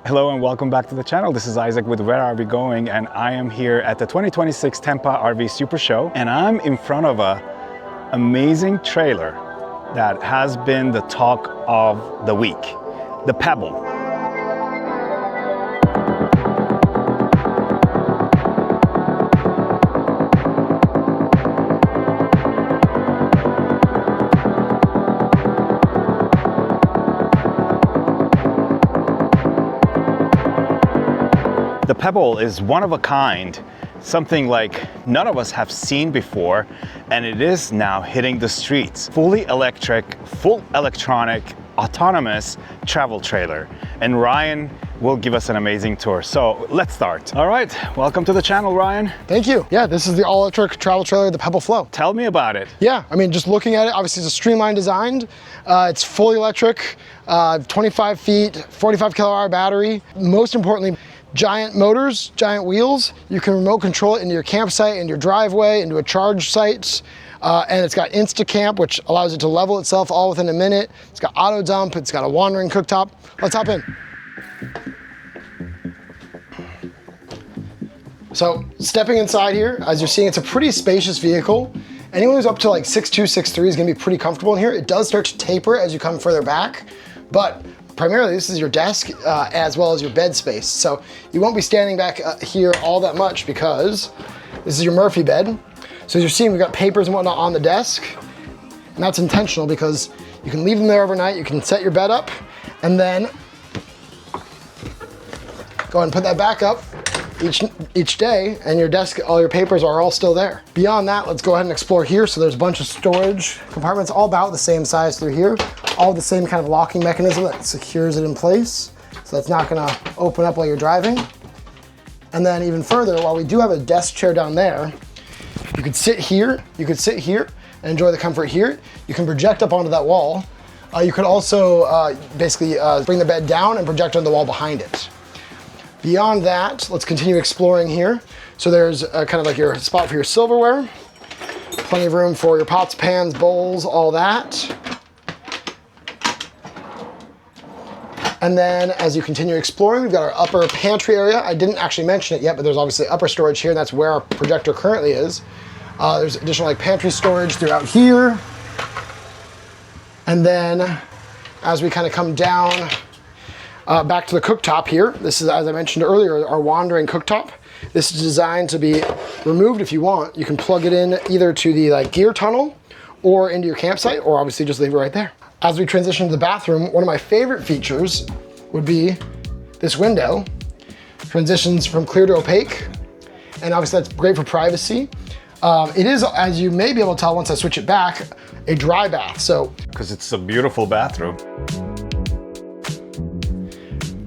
Hello and welcome back to the channel. This is Isaac with Where Are We Going, and I am here at the 2026 Tampa RV Super Show, and I'm in front of an amazing trailer that has been the talk of the week, the Pebble. The Pebble is one of a kind, something like none of us have seen before, and it is now hitting the streets. Fully electric, full electronic, autonomous travel trailer. And Ryan will give us an amazing tour. So let's start. All right, welcome to the channel, Ryan. Thank you. Yeah, this is the all-electric travel trailer, the Pebble Flow. Tell me about it. Yeah, I mean, just looking at it, obviously it's a streamlined designed. It's fully electric, 25 feet, 45 kilowatt battery. Most importantly, giant motors, giant wheels. You can remote control it into your campsite, into your driveway, into a charge site. And it's got Instacamp, which allows it to level itself all within a minute. It's got auto dump, it's got a wandering cooktop. Let's hop in. So stepping inside here, as you're seeing, it's a pretty spacious vehicle. Anyone who's up to like 6'2", 6'3" is gonna be pretty comfortable in here. It does start to taper as you come further back, but primarily this is your desk as well as your bed space. So you won't be standing back here all that much because this is your Murphy bed. So as you're seeing, we've got papers and whatnot on the desk, and that's intentional because you can leave them there overnight, you can set your bed up, and then go ahead and put that back up each day, and your desk, all your papers are all still there. Beyond that, let's go ahead and explore here. So there's a bunch of storage compartments, all about the same size through here, all the same kind of locking mechanism that secures it in place. So that's not gonna open up while you're driving. And then even further, while we do have a desk chair down there, you could sit here, and enjoy the comfort here. You can project up onto that wall. You could also basically bring the bed down and project on the wall behind it. Beyond that, let's continue exploring here. So there's kind of like your spot for your silverware. Plenty of room for your pots, pans, bowls, all that. And then as you continue exploring, we've got our upper pantry area. I didn't actually mention it yet, but there's obviously upper storage here, and that's where our projector currently is. There's additional like pantry storage throughout here. And then as we kind of come down back to the cooktop here, this is, as I mentioned earlier, our wandering cooktop. This is designed to be removed if you want. You can plug it in either to the like gear tunnel or into your campsite, or obviously just leave it right there. As we transition to the bathroom, one of my favorite features would be this window. Transitions from clear to opaque, and obviously that's great for privacy. It is, as you may be able to tell once I switch it back, a dry bath. So, because it's a beautiful bathroom.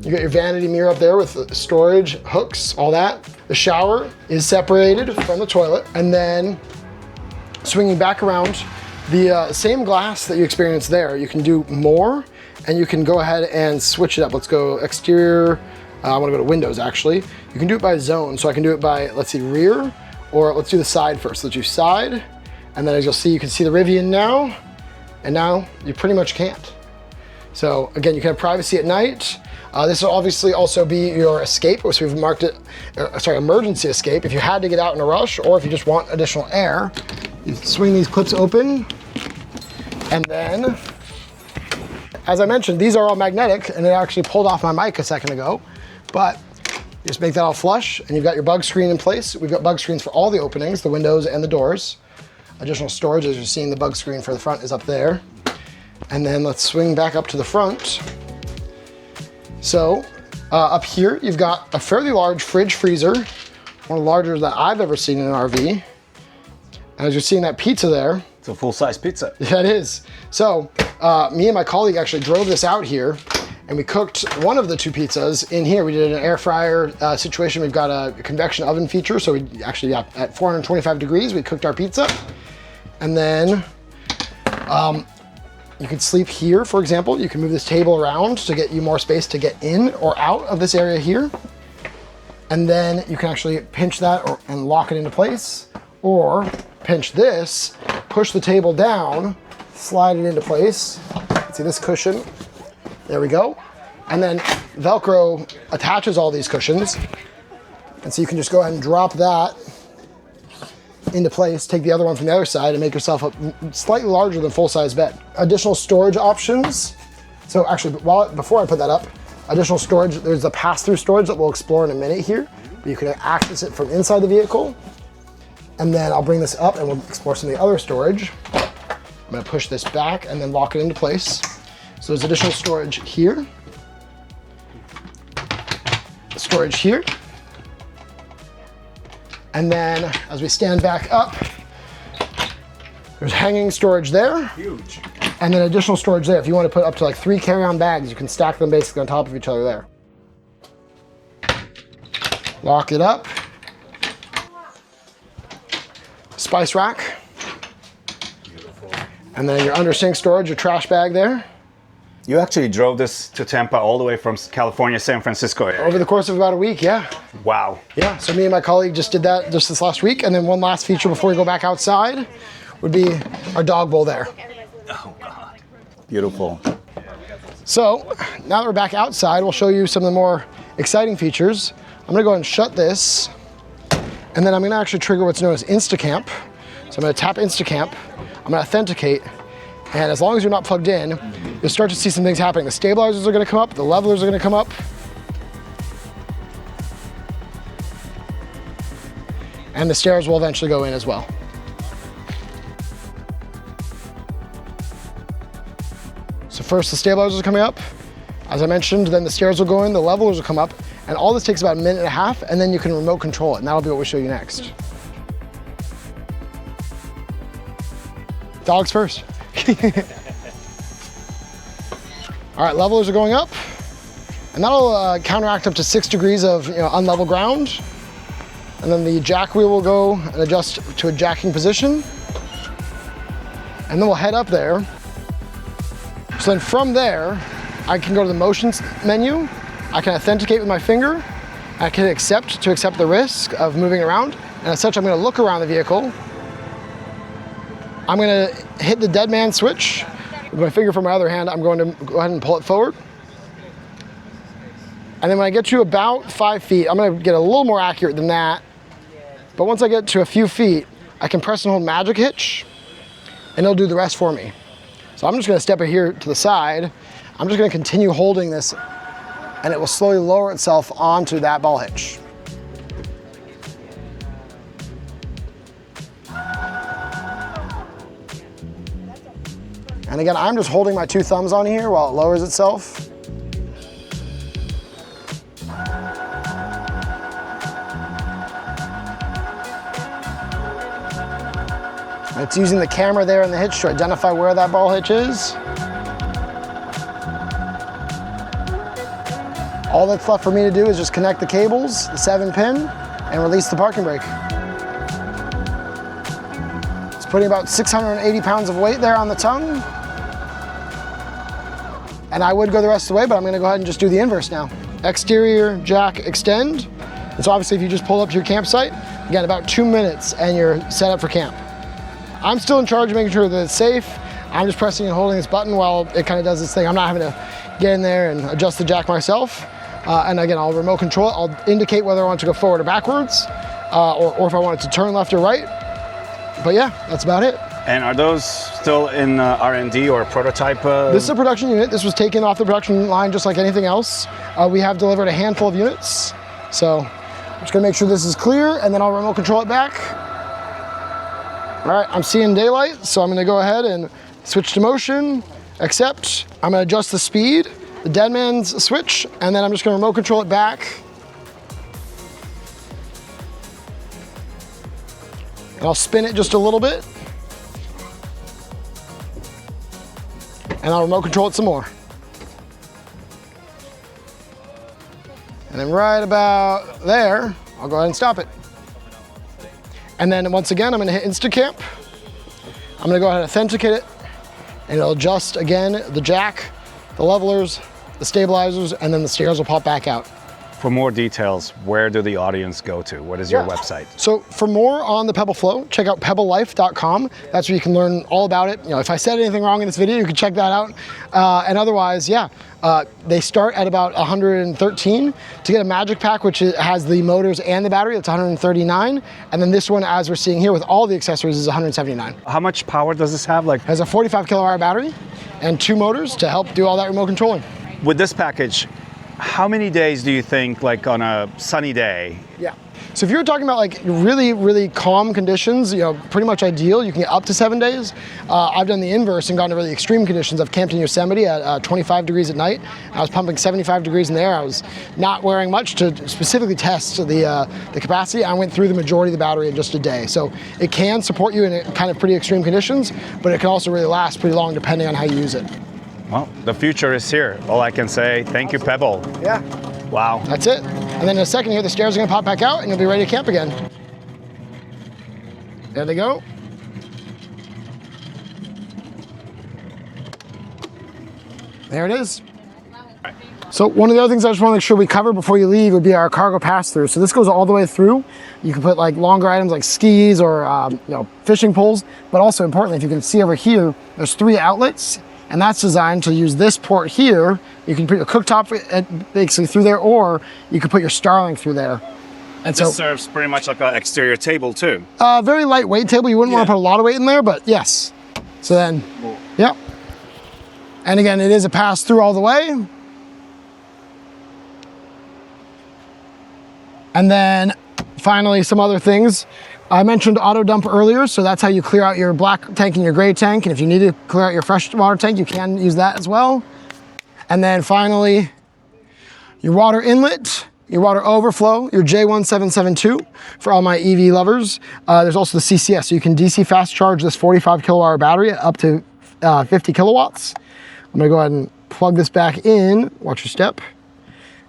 You got your vanity mirror up there with storage, hooks, all that. The shower is separated from the toilet, and then swinging back around, the same glass that you experienced there, you can do more, and you can go ahead and switch it up. Let's go exterior. I want to go to windows actually. You can do it by zone, so I can do it by, let's see, rear, or let's do the side first. Let's do side, and then as you'll see, you can see the Rivian now, and now you pretty much can't. So again, you can have privacy at night. This will obviously also be your escape, so we've marked it, emergency escape. If you had to get out in a rush, or if you just want additional air, you swing these clips open, and then, as I mentioned, these are all magnetic, and it actually pulled off my mic a second ago, but you just make that all flush, and you've got your bug screen in place. We've got bug screens for all the openings, the windows and the doors. Additional storage, as you're seeing, the bug screen for the front is up there. And then let's swing back up to the front. So up here, you've got a fairly large fridge freezer, one of the larger that I've ever seen in an RV. And as you're seeing that pizza there. It's a full-size pizza. Yeah, it is. So me and my colleague actually drove this out here, and we cooked one of the two pizzas in here. We did an air fryer situation. We've got a convection oven feature. So we actually, yeah, at 425 degrees, we cooked our pizza. And then you could sleep here, for example. You can move this table around to get you more space to get in or out of this area here. And then you can actually pinch that and lock it into place, or pinch this, push the table down, slide it into place. See this cushion? There we go. And then Velcro attaches all these cushions. And so you can just go ahead and drop that into place, take the other one from the other side, and make yourself a slightly larger than full-size bed. Additional storage options. So actually, before I put that up, additional storage, there's the pass-through storage that we'll explore in a minute here. But you can access it from inside the vehicle. And then I'll bring this up and we'll explore some of the other storage. I'm gonna push this back and then lock it into place. So there's additional storage here. Storage here. And then as we stand back up, there's hanging storage there. Huge. And then additional storage there. If you want to put up to like 3 carry-on bags, you can stack them basically on top of each other there. Lock it up. Spice rack. Beautiful. And then your under sink storage, your trash bag there. You actually drove this to Tampa all the way from California, San Francisco area. Over the course of about a week, yeah. Wow. Yeah, so me and my colleague just did that just this last week. And then one last feature before we go back outside would be our dog bowl there. Oh God. Beautiful. So now that we're back outside, we'll show you some of the more exciting features. I'm gonna go ahead and shut this, and then I'm gonna actually trigger what's known as Instacamp. So I'm gonna tap Instacamp, I'm gonna authenticate, and as long as you're not plugged in, you'll start to see some things happening. The stabilizers are gonna come up, the levelers are gonna come up. And the stairs will eventually go in as well. So first the stabilizers are coming up. As I mentioned, then the stairs will go in, the levelers will come up, and all this takes about 1.5 minutes, and then you can remote control it, and that'll be what we'll show you next. Dogs first. All right, levelers are going up, and that'll counteract up to 6 degrees of unlevel ground. And then the jack wheel will go and adjust to a jacking position. And then we'll head up there. So then from there, I can go to the motions menu. I can authenticate with my finger. I can accept to accept the risk of moving around. And as such, I'm gonna look around the vehicle. I'm gonna hit the dead man switch. With my finger from my other hand, I'm going to go ahead and pull it forward. And then when I get to about 5 feet, I'm gonna get a little more accurate than that. But once I get to a few feet, I can press and hold magic hitch, and it'll do the rest for me. So I'm just gonna step it here to the side. I'm just gonna continue holding this, and it will slowly lower itself onto that ball hitch. And again, I'm just holding my 2 thumbs on here while it lowers itself. It's using the camera there in the hitch to identify where that ball hitch is. All that's left for me to do is just connect the cables, the 7-pin, and release the parking brake. It's putting about 680 pounds of weight there on the tongue. And I would go the rest of the way, but I'm gonna go ahead and just do the inverse now. Exterior jack extend. And so obviously if you just pull up to your campsite, again, about 2 minutes and you're set up for camp. I'm still in charge of making sure that it's safe. I'm just pressing and holding this button while it kind of does this thing. I'm not having to get in there and adjust the jack myself. And again, I'll remote control it. I'll indicate whether I want to go forward or backwards, or if I want it to turn left or right. But yeah, that's about it. And are those still in R&D or prototype? This is a production unit. This was taken off the production line just like anything else. We have delivered a handful of units. So I'm just gonna make sure this is clear, and then I'll remote control it back. All right, I'm seeing daylight, so I'm gonna go ahead and switch to motion, accept. I'm gonna adjust the speed, the dead man's switch, and then I'm just gonna remote control it back. And I'll spin it just a little bit. And I'll remote control it some more. And then right about there, I'll go ahead and stop it. And then once again, I'm gonna hit Instacamp. I'm gonna go ahead and authenticate it, and it'll adjust again the jack, the levelers, the stabilizers, and then the stairs will pop back out. For more details, where do the audience go to? What is your website? So for more on the Pebble Flow, check out pebblelife.com. That's where you can learn all about it. You know, if I said anything wrong in this video, you can check that out. And otherwise, they start at about 113. To get a magic pack, which has the motors and the battery, it's 139. And then this one, as we're seeing here with all the accessories, is 179. How much power does this have? Like, It has a 45 kilowatt battery and 2 motors to help do all that remote controlling. with this package, how many days do you think, like on a sunny day? Yeah. So if you're talking about like really, really calm conditions, you know, pretty much ideal, you can get up to 7 days. I've done the inverse and gone to really extreme conditions. I've camped in Yosemite at 25 degrees at night. I was pumping 75 degrees in there. I was not wearing much to specifically test the capacity. I went through the majority of the battery in just a day. So it can support you in kind of pretty extreme conditions, but it can also really last pretty long depending on how you use it. Well, the future is here. All I can say, thank you, Pebble. Yeah. Wow. That's it. And then in a second here, the stairs are gonna pop back out and you'll be ready to camp again. There they go. There it is. So one of the other things I just want to make sure we cover before you leave would be our cargo pass-through. So this goes all the way through. You can put like longer items like skis or fishing poles, but also importantly, if you can see over here, there's 3 outlets. And that's designed to use this port here. You can put your cooktop basically through there, or you could put your Starlink through there. And This serves pretty much like an exterior table too. Very lightweight table. You wouldn't want to put a lot of weight in there, but yes. So then, yeah. And again, it is a pass through all the way. And then finally, some other things. I mentioned auto dump earlier, so that's how you clear out your black tank and your gray tank. And if you need to clear out your fresh water tank, you can use that as well. And then finally, your water inlet, your water overflow, your J1772 for all my EV lovers. There's also the CCS, so you can DC fast charge this 45 kilowatt battery up to 50 kilowatts. I'm gonna go ahead and plug this back in, watch your step.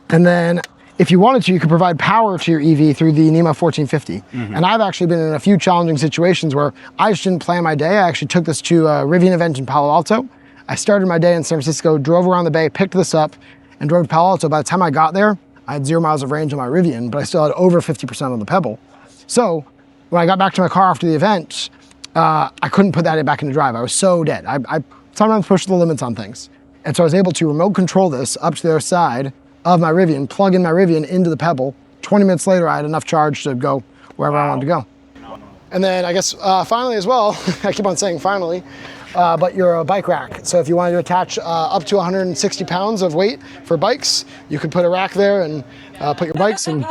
And then if you wanted to, you could provide power to your EV through the NEMA 1450. And I've actually been in a few challenging situations where I just didn't plan my day. I actually took this to a Rivian event in Palo Alto. I started my day in San Francisco, drove around the bay, picked this up, and drove to Palo Alto. By the time I got there, I had 0 miles of range on my Rivian, but I still had over 50% on the Pebble. So when I got back to my car after the event, I couldn't put that back into drive. I was so dead. I sometimes push the limits on things. And so I was able to remote control this up to the other side of my Rivian, plug in my Rivian into the Pebble. 20 minutes later, I had enough charge to go wherever I wanted to go. And then I guess finally as well, I keep on saying finally, but your bike rack. So if you wanted to attach up to 160 pounds of weight for bikes, you could put a rack there and put your bikes in.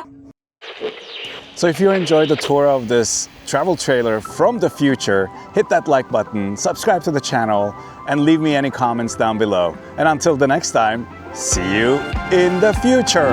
So if you enjoyed the tour of this travel trailer from the future, hit that like button, subscribe to the channel, and leave me any comments down below. And until the next time, see you in the future.